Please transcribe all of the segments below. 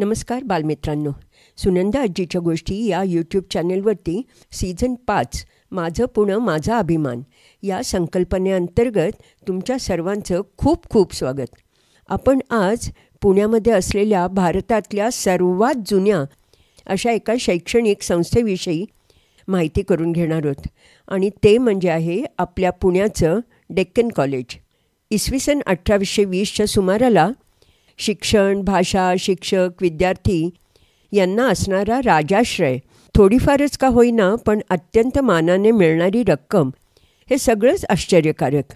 नमस्कार बालमित्रांनो, सुनंदा आजीच्या गोष्टी या यूट्यूब चॅनेलवरती सीझन 5 माझं पुणं माझा अभिमान या संकल्पनेअंतर्गत तुमच्या सर्वांचं खूप खूप स्वागत. आपण आज पुण्यामध्ये असलेल्या भारतातल्या सर्वात जुन्या अशा एका शैक्षणिक संस्थेविषयी माहिती करून घेणार आहोत आणि ते म्हणजे आहे आपल्या पुण्याचं डेक्कन कॉलेज. इसवी सन 1820च्या सुमाराला शिक्षण, भाषा, शिक्षक, विद्यार्थी यांना असणारा राजाश्रय, थोडीफारच का होईना पण अत्यंत मानाने मिळणारी रक्कम, हे सगळंच आश्चर्यकारक.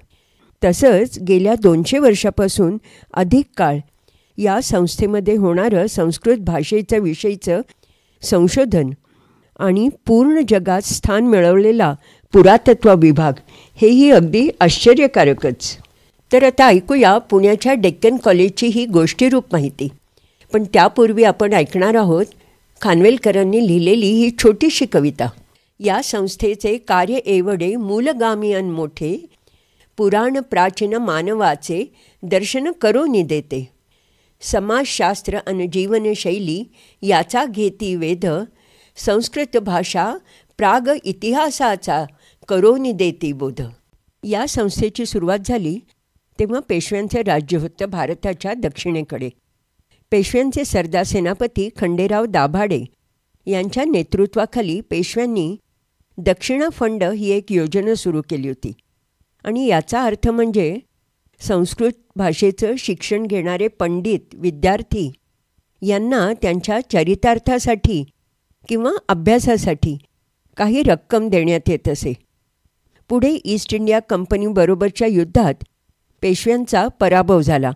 तसंच गेल्या 200 वर्षापासून अधिक काळ या संस्थेमध्ये होणारं संस्कृत भाषेचं विषयीचं संशोधन आणि पूर्ण जगात स्थान मिळवलेला पुरातत्व विभाग, हेही अगदी आश्चर्यकारकच. तर आता ऐकूया पुण्याच्या डेक्कन कॉलेजची ही गोष्टीरूप माहिती. पण त्यापूर्वी आपण ऐकणार आहोत खानवेलकरांनी लिहिलेली ही छोटीशी कविता. या संस्थेचे कार्य एवढे मूलगामी अन मोठे, पुराण प्राचीन मानवाचे दर्शन करोनी देते. समाजशास्त्र अन जीवनशैली याचा घेती वेध, संस्कृत भाषा प्राग इतिहासाचा करोनी देती बोध. या संस्थेची सुरुवात झाली तेव्हा पेशव्यांचे राज्य होतं भारताच्या दक्षिणेकडे. पेशव्यांचे सरदार सेनापती खंडेराव दाभाडे यांच्या नेतृत्वाखाली पेशव्यांनी दक्षिणा फंड ही एक योजना सुरू केली होती. आणि याचा अर्थ म्हणजे संस्कृत भाषेचं शिक्षण घेणारे पंडित, विद्यार्थी यांना त्यांच्या चरितार्थासाठी किंवा अभ्यासासाठी काही रक्कम देण्यात येत असे. पुढे ईस्ट इंडिया कंपनीबरोबरच्या युद्धात पेशव्यांचा पराभव झाला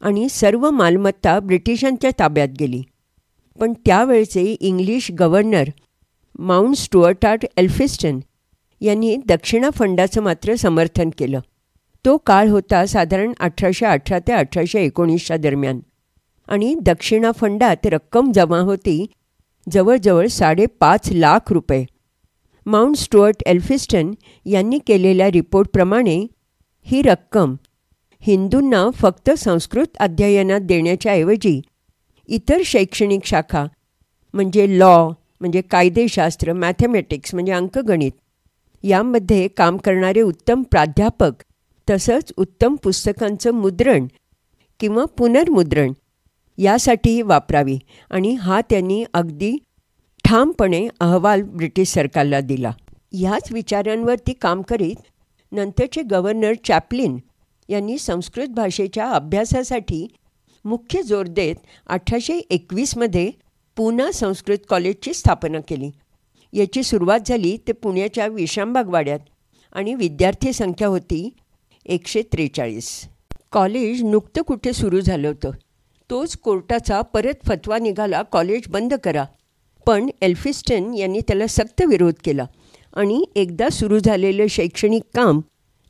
आणि सर्व मालमत्ता ब्रिटिशांच्या ताब्यात गेली. पण त्यावेळचे English governor Mount Stuart Elphinstone यांनी दक्षिणा फंडाचं मात्र समर्थन केलं. तो काळ होता साधारण 1818 ते 1819च्या दरम्यान आणि दक्षिणा फंडात रक्कम जमा होती जवळजवळ 5.5 लाख रुपये. माउंट स्टुअर्ट एल्फिस्टन यांनी केलेल्या रिपोर्टप्रमाणे ही रक्कम हिंदूंना फक्त संस्कृत अध्ययनात देण्याच्या ऐवजी इतर शैक्षणिक शाखा म्हणजे लॉ म्हणजे कायदेशास्त्र, मॅथमॅटिक्स म्हणजे अंकगणित यामध्ये काम करणारे उत्तम प्राध्यापक, तसंच उत्तम पुस्तकांचं मुद्रण किंवा पुनर्मुद्रण यासाठीही वापरावी. आणि हा त्यांनी अगदी ठामपणे अहवाल ब्रिटिश सरकारला दिला. ह्याच विचारांवरती काम करीत नंतरचे गव्हर्नर चॅपलिन यांनी संस्कृत भाषेच्या अभ्यासासाठी मुख्य जोर देत 1821मध्ये पुणा संस्कृत कॉलेजची स्थापना केली. याची सुरुवात झाली ते पुण्याच्या विश्रामबाग वाड्यात आणि विद्यार्थी संख्या होती 143. कॉलेज नुकतं कुठे सुरू झालं होतं. तोच कोर्टाचा परत फतवा निघाला, कॉलेज बंद करा. पण एल्फिस्टन यांनी त्याला सक्त विरोध केला आणि एकदा सुरू झालेलं शैक्षणिक काम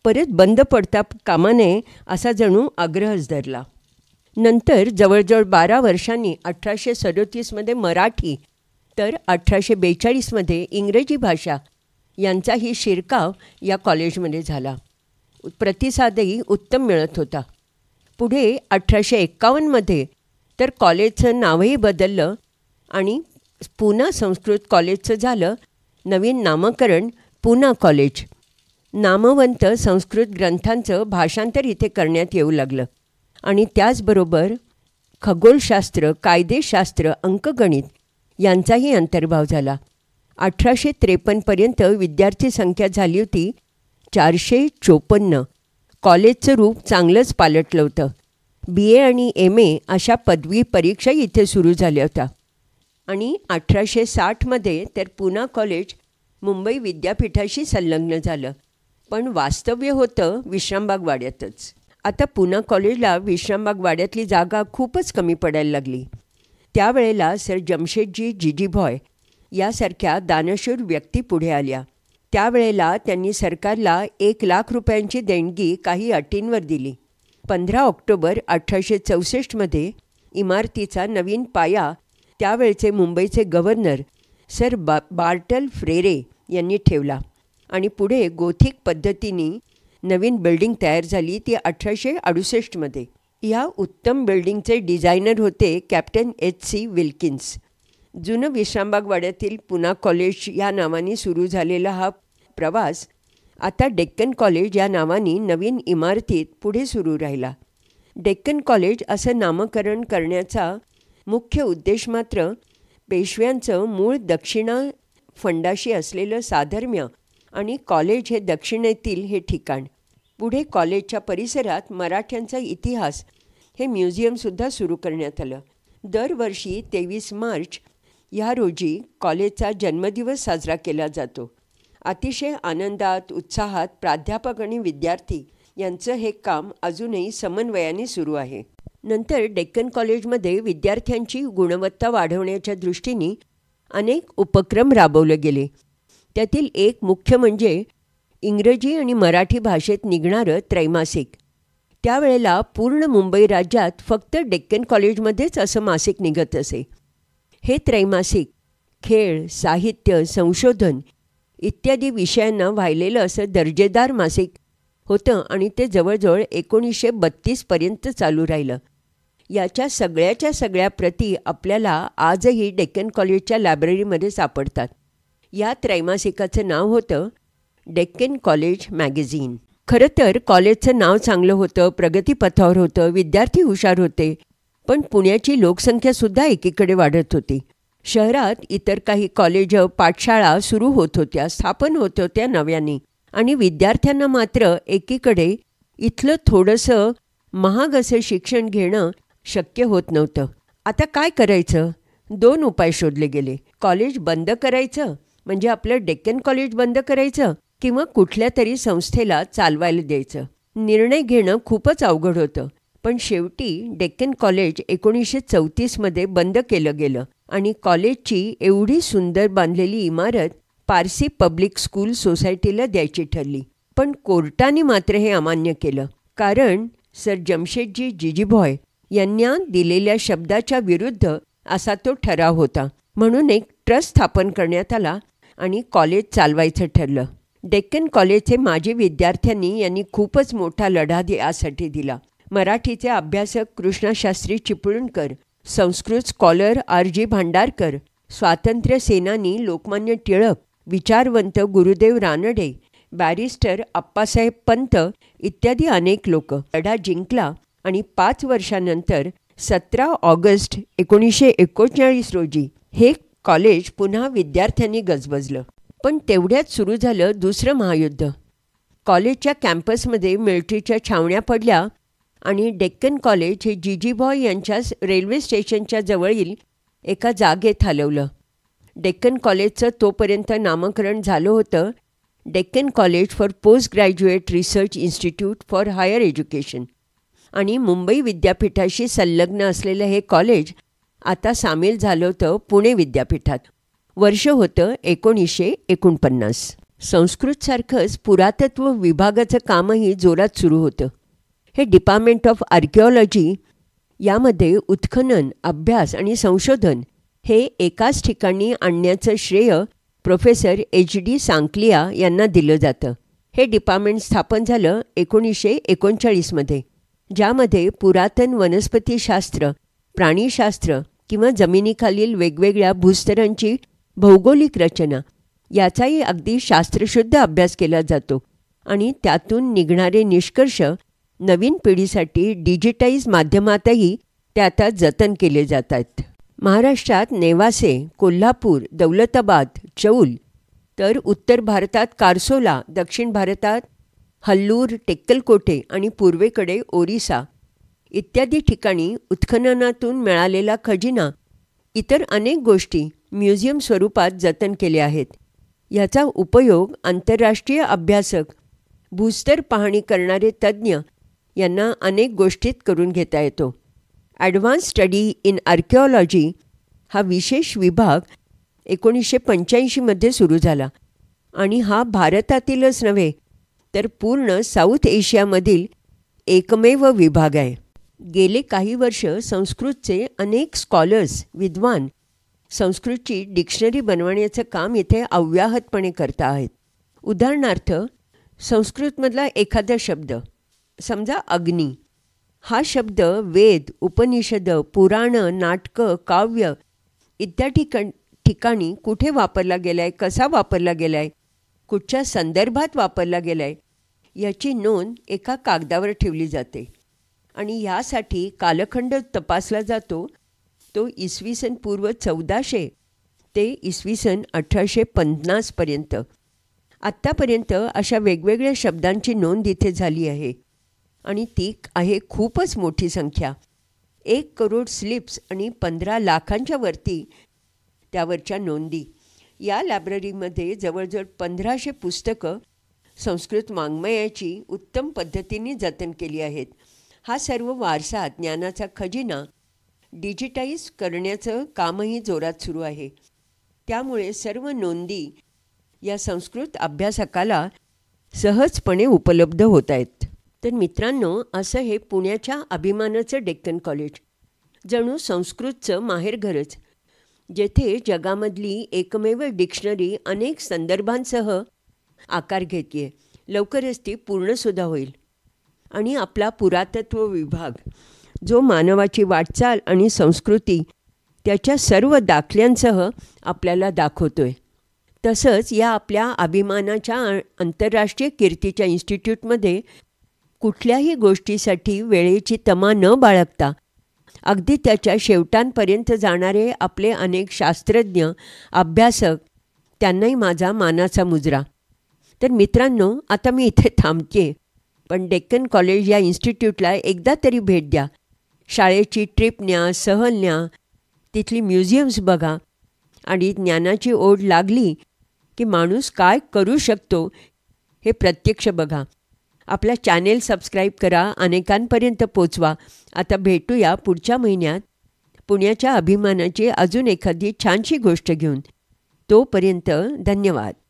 परत बंद पडता कामा नये असा जणू आग्रहच धरला. नंतर जवळजवळ 12 वर्षांनी 1837मध्ये मराठी तर 1842मध्ये इंग्रजी भाषा यांचाही शिरकाव या कॉलेजमध्ये झाला. प्रतिसादही उत्तम मिळत होता. पुढे 1851मध्ये तर कॉलेजचं नावही बदललं आणि पुणा संस्कृत कॉलेजचं झालं नवीन नामकरण पुणा कॉलेज. नामवंत संस्कृत ग्रंथांचं भाषांतर इथे करण्यात येऊ लागलं आणि त्याचबरोबर खगोलशास्त्र, कायदेशास्त्र, अंकगणित यांचाही अंतर्भाव झाला. 1853पर्यंत विद्यार्थी संख्या झाली होती 454. कॉलेजचं रूप चांगलंच पालटलं होतं. BA आणि MA अशा पदवी परीक्षा इथे सुरू झाल्या होत्या. आणि 1860मध्ये तर पुणा कॉलेज मुंबई विद्यापीठाशी संलग्न झालं. पण वास्तव्य होतं विश्रामबाग वाड्यातच. आता पुणा कॉलेजला विश्रामबाग वाड्यातली जागा खूपच कमी पडायला लागली. त्यावेळेला सर जमशेदजी जिजीभॉय यासारख्या दानशूर व्यक्ती पुढे आल्या. त्यावेळेला त्यांनी सरकारला 1 लाख रुपयांची देणगी काही अटींवर दिली. 15 ऑक्टोबर 1864मध्ये इमारतीचा नवीन पाया त्यावेळचे मुंबईचे गव्हर्नर सर बार्टल फ्रेरे यांनी ठेवला आणि पुढे गोथिक पद्धतीने नवीन बिल्डिंग तयार झाली ती 1868मध्ये. या उत्तम बिल्डिंगचे डिझायनर होते कॅप्टन H.C. विल्किन्स. जुनं विश्रामबाग वाड्यातील पुना कॉलेज या नावाने सुरू झालेला हा प्रवास आता डेक्कन कॉलेज या नावाने नवीन इमारतीत पुढे सुरू राहिला. डेक्कन कॉलेज असं नामकरण करण्याचा मुख्य उद्देश मात्र पेशव्यांचं मूळ दक्षिणा फंडाशी असलेलं साधर्म्य आणि कॉलेज हे दक्षिणेतील हे ठिकाण. पुढे कॉलेजच्या परिसरात मराठ्यांचा इतिहास हे म्युझियमसुद्धा सुरू करण्यात आलं. दरवर्षी 23 मार्च ह्या रोजी कॉलेजचा जन्मदिवस साजरा केला जातो. अतिशय आनंदात उत्साहात प्राध्यापक आणि विद्यार्थी यांचं हे काम अजूनही समन्वयाने सुरू आहे. नंतर डेक्कन कॉलेजमध्ये विद्यार्थ्यांची गुणवत्ता वाढवण्याच्या दृष्टीने अनेक उपक्रम राबवले गेले. त्यातील एक मुख्य म्हणजे इंग्रजी आणि मराठी भाषेत निघणारं त्रैमासिक. त्यावेळेला पूर्ण मुंबई राज्यात फक्त डेक्कन कॉलेजमध्येच असं मासिक निघत असे. हे त्रैमासिक खेळ, साहित्य, संशोधन इत्यादी विषयांना वाहिलेलं असं दर्जेदार मासिक होतं आणि ते जवळजवळ 1932पर्यंत चालू राहिलं. याच्या सगळ्या प्रती आपल्याला आजही डेक्कन कॉलेजच्या लायब्ररीमध्ये सापडतात. या त्रैमासिकाचं नाव होतं डेक्कन कॉलेज मॅगझीन. खरं तर कॉलेजचं नाव चांगलं होतं, प्रगतीपथावर होतं, विद्यार्थी हुशार होते, पण पुण्याची लोकसंख्यासुद्धा एकीकडे वाढत होती. शहरात इतर काही कॉलेज, पाठशाळा सुरू होत होत्या, स्थापन होत होत्या नव्याने, आणि विद्यार्थ्यांना मात्र एकीकडे इथलं थोडंसं महाग असं शिक्षण घेणं शक्य होत नव्हतं. आता काय करायचं? 2 उपाय शोधले गेले. कॉलेज बंद करायचं म्हणजे आपलं डेक्कन कॉलेज बंद करायचं किंवा कुठल्या तरी संस्थेला चालवायला द्यायचं. निर्णय घेणं खूपच अवघड होतं. पण शेवटी डेक्कन कॉलेज 1934मध्ये बंद केलं गेलं आणि कॉलेजची एवढी सुंदर बांधलेली इमारत पारसी पब्लिक स्कूल सोसायटीला द्यायची ठरली. पण कोर्टाने मात्र हे अमान्य केलं, कारण सर जमशेदजी जिजीभॉय यांना दिलेल्या शब्दाच्या विरुद्ध असा तो ठराव होता. म्हणून एक ट्रस्ट स्थापन करण्यात आला आणि कॉलेज चालवायचं ठरलं. डेक्कन कॉलेजचे माजी विद्यार्थ्यांनी यांनी खूपच मोठा लढा यासाठी दिला. मराठीचे अभ्यासक कृष्णशास्त्री चिपळूणकर, संस्कृत स्कॉलर R.G. भांडारकर, स्वातंत्र्य सेनानी लोकमान्य टिळक, विचारवंत गुरुदेव रानडे, बॅरिस्टर अप्पासाहेब पंत इत्यादी अनेक लोक लढा जिंकला आणि 5 वर्षानंतर 17 ऑगस्ट 1939 रोजी हे कॉलेज पुन्हा विद्यार्थ्यांनी गजबजलं. पण तेवढ्यात सुरू झालं दुसरं महायुद्ध. कॉलेजच्या कॅम्पसमध्ये मिलिटरीच्या छावण्या पडल्या आणि डेक्कन कॉलेज हे जिजीभॉय यांच्या रेल्वे स्टेशनच्या जवळील एका जागेत हलवलं. डेक्कन कॉलेजचं तोपर्यंत नामकरण झालं होतं Deccan college for post graduate research institute for higher education, आणि मुंबई विद्यापीठाशी संलग्न असलेलं हे कॉलेज आता सामील झालं होतं पुणे विद्यापीठात. वर्ष होतं 1949. संस्कृतसारखंच पुरातत्व विभागाचं कामही जोरात सुरू होतं. हे डिपार्टमेंट ऑफ आर्किओलॉजी यामध्ये उत्खनन, अभ्यास आणि संशोधन हे एकाच ठिकाणी आणण्याचं श्रेय प्रोफेसर H.D. सांकलिया यांना दिलं जातं. हे डिपार्टमेंट स्थापन झालं 1939मध्ये, ज्यामध्ये पुरातन वनस्पतीशास्त्र, प्राणीशास्त्र किंवा जमिनीखालील वेगवेगळ्या भूस्तरांची भौगोलिक रचना याचाही अगदी शास्त्रशुद्ध अभ्यास केला जातो आणि त्यातून निघणारे निष्कर्ष नवीन पिढीसाठी डिजिटाईज माध्यमातही ते आता जतन केले जातात. महाराष्ट्रात नेवासे, कोल्हापूर, दौलताबाद, चौल, तर उत्तर भारतात कारसोला, दक्षिण भारतात हल्लूर, टेक्कलकोटे आणि पूर्वेकडे ओरिसा इत्यादी ठिकाणी उत्खननातून मिळालेला खजिना, इतर अनेक गोष्टी म्युझियम स्वरूपात जतन केल्या आहेत. याचा उपयोग आंतरराष्ट्रीय अभ्यासक, भूस्तर पाहणी करणारे तज्ज्ञ यांना अनेक गोष्टीत करून घेता येतो. ॲडव्हान्स स्टडी इन आर्किओलॉजी हा विशेष विभाग 1985मध्ये सुरू झाला आणि हा भारतातीलच नव्हे तर पूर्ण साऊथ एशियामधील एकमेव विभाग आहे. गेले काही वर्ष संस्कृतचे अनेक स्कॉलर्स, विद्वान संस्कृतची डिक्शनरी बनवण्याचं काम इथे अव्याहतपणे करत आहेत. उदाहरणार्थ, संस्कृतमधला एखादा शब्द, समजा अग्नी, हा शब्द वेद, उपनिषद, पुराणं, नाटकं, काव्य इत्यादी ठिकाणी कुठे वापरला गेला आहे, कसा वापरला गेला आहे, कुठच्या संदर्भात वापरला गेला आहे याची नोंद एका कागदावर ठेवली जाते. आणि यासाठी कालखंड तपासला जातो तो इसवी सन पूर्व 1400 ते इसवी सन 1850पर्यंत. आत्तापर्यंत अशा वेगवेगळ्या शब्दांची नोंद इथे झाली आहे आणि ती आहे खूपच मोठी संख्या. 1 करोड स्लिप्स आणि 15 लाखांच्या वरती त्यावरच्या नोंदी. या लायब्ररीमध्ये जवळजवळ 1500 पुस्तकं संस्कृत वाङ्मयाची उत्तम पद्धतीने जतन केली आहेत. हा सर्व वारसा, ज्ञानाचा खजिना डिजिटाईज करण्याचं कामही जोरात सुरू आहे. त्यामुळे सर्व नोंदी या संस्कृत अभ्यासकाला सहजपणे उपलब्ध होत आहेत. तर मित्रांनो, असं हे पुण्याच्या अभिमानाचं डेक्कन कॉलेज, जणू संस्कृतचं माहेरघरच, जेथे जगामधली एकमेव डिक्शनरी अनेक संदर्भांसह आकार घेते. लवकरच ती पूर्णसुद्धा होईल. आणि आपला पुरातत्व विभाग जो मानवाची वाटचाल आणि संस्कृती त्याच्या सर्व दाखल्यांसह आपल्याला दाखवतो आहे. तसंच या आपल्या अभिमानाच्या आंतरराष्ट्रीय कीर्तीच्या इन्स्टिट्यूटमध्ये कुठल्याही गोष्टीसाठी वेळेची तमा न बाळगता अगदी त्याच्या शेवटांपर्यंत जाणारे आपले अनेक शास्त्रज्ञ, अभ्यासक, त्यांनाही माझा मानाचा मुजरा. तर मित्रांनो, आता मी इथे थांबते, पण डेक्कन कॉलेज या इन्स्टिट्यूटला एकदा तरी भेट द्या. शाळेची ट्रिप न्या, सहल न्या, तिथली म्युझियम्स बघा आणि ज्ञानाची ओढ लागली की माणूस काय करू शकतो हे प्रत्यक्ष बघा. आपला चॅनेल सबस्क्राईब करा, अनेकांपर्यंत पोचवा. आता भेटूया पुढच्या महिन्यात पुण्याच्या अभिमानाची अजून एखादी छानशी गोष्ट घेऊन. तोपर्यंत धन्यवाद.